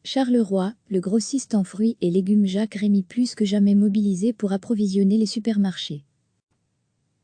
Charleroi, le grossiste en fruits et légumes Jacques Rémy plus que jamais mobilisé pour approvisionner les supermarchés.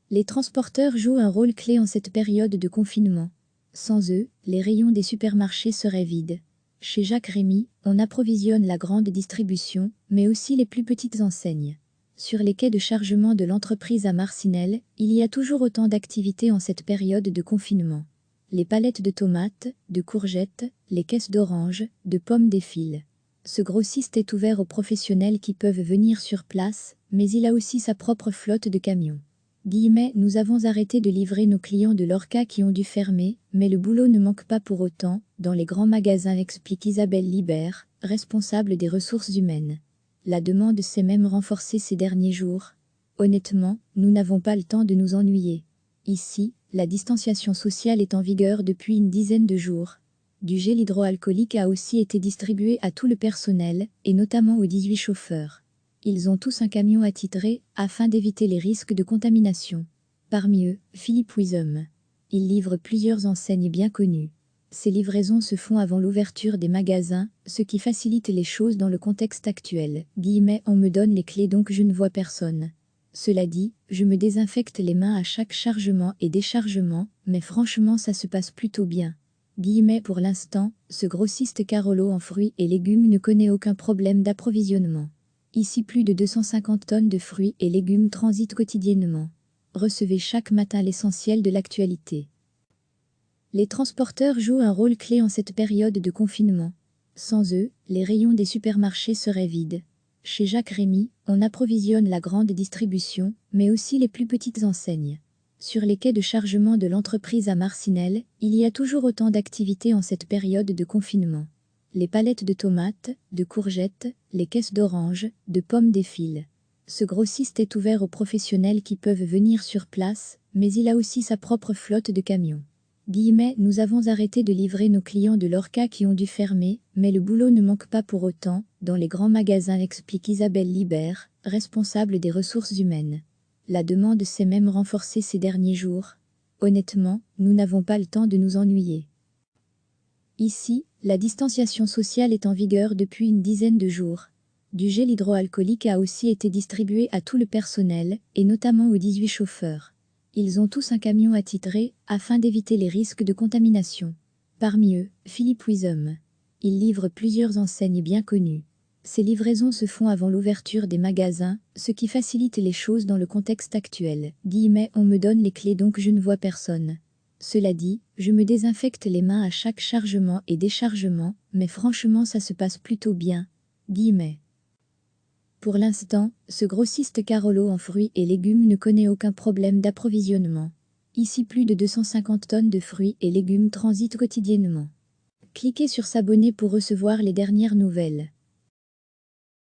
Les transporteurs jouent un rôle clé en cette période de confinement. Sans eux, les rayons des supermarchés seraient vides. Chez Jacques Rémy, on approvisionne la grande distribution, mais aussi les plus petites enseignes. Sur les quais de chargement de l'entreprise à Marcinelle, il y a toujours autant d'activités en cette période de confinement. Les palettes de tomates, de courgettes, les caisses d'oranges, de pommes défilent. Ce grossiste est ouvert aux professionnels qui peuvent venir sur place, mais il a aussi sa propre flotte de camions. Nous avons arrêté de livrer nos clients de Lorca qui ont dû fermer, mais le boulot ne manque pas pour autant, dans les grands magasins, explique Isabelle Libert, responsable des ressources humaines. La demande s'est même renforcée ces derniers jours. Honnêtement, nous n'avons pas le temps de nous ennuyer. Ici, la distanciation sociale est en vigueur depuis une dizaine de jours. Du gel hydroalcoolique a aussi été distribué à tout le personnel, et notamment aux 18 chauffeurs. Ils ont tous un camion attitré, afin d'éviter les risques de contamination. Parmi eux, Philippe Wisum. Il livre plusieurs enseignes bien connues. Ces livraisons se font avant l'ouverture des magasins, ce qui facilite les choses dans le contexte actuel. On me donne les clés donc je ne vois personne. Cela dit, je me désinfecte les mains à chaque chargement et déchargement, mais franchement ça se passe plutôt bien. Pour l'instant, ce grossiste Carolo en fruits et légumes ne connaît aucun problème d'approvisionnement. Ici plus de 250 tonnes de fruits et légumes transitent quotidiennement. Recevez chaque matin l'essentiel de l'actualité. Les transporteurs jouent un rôle clé en cette période de confinement. Sans eux, les rayons des supermarchés seraient vides. Chez Jacques Rémy, on approvisionne la grande distribution, mais aussi les plus petites enseignes. Sur les quais de chargement de l'entreprise à Marcinelle, il y a toujours autant d'activités en cette période de confinement. Les palettes de tomates, de courgettes, les caisses d'oranges, de pommes défilent. Ce grossiste est ouvert aux professionnels qui peuvent venir sur place, mais il a aussi sa propre flotte de camions. Nous avons arrêté de livrer nos clients de Lorca qui ont dû fermer, mais le boulot ne manque pas pour autant, dans les grands magasins, explique Isabelle Libert, responsable des ressources humaines. La demande s'est même renforcée ces derniers jours. Honnêtement, nous n'avons pas le temps de nous ennuyer. Ici, la distanciation sociale est en vigueur depuis une dizaine de jours. Du gel hydroalcoolique a aussi été distribué à tout le personnel, et notamment aux 18 chauffeurs. Ils ont tous un camion attitré, afin d'éviter les risques de contamination. Parmi eux, Philippe Wisum. Il livre plusieurs enseignes bien connues. Ces livraisons se font avant l'ouverture des magasins, ce qui facilite les choses dans le contexte actuel. On me donne les clés donc je ne vois personne. Cela dit, je me désinfecte les mains à chaque chargement et déchargement, mais franchement ça se passe plutôt bien. Pour l'instant, ce grossiste Carolo en fruits et légumes ne connaît aucun problème d'approvisionnement. Ici plus de 250 tonnes de fruits et légumes transitent quotidiennement. Cliquez sur s'abonner pour recevoir les dernières nouvelles.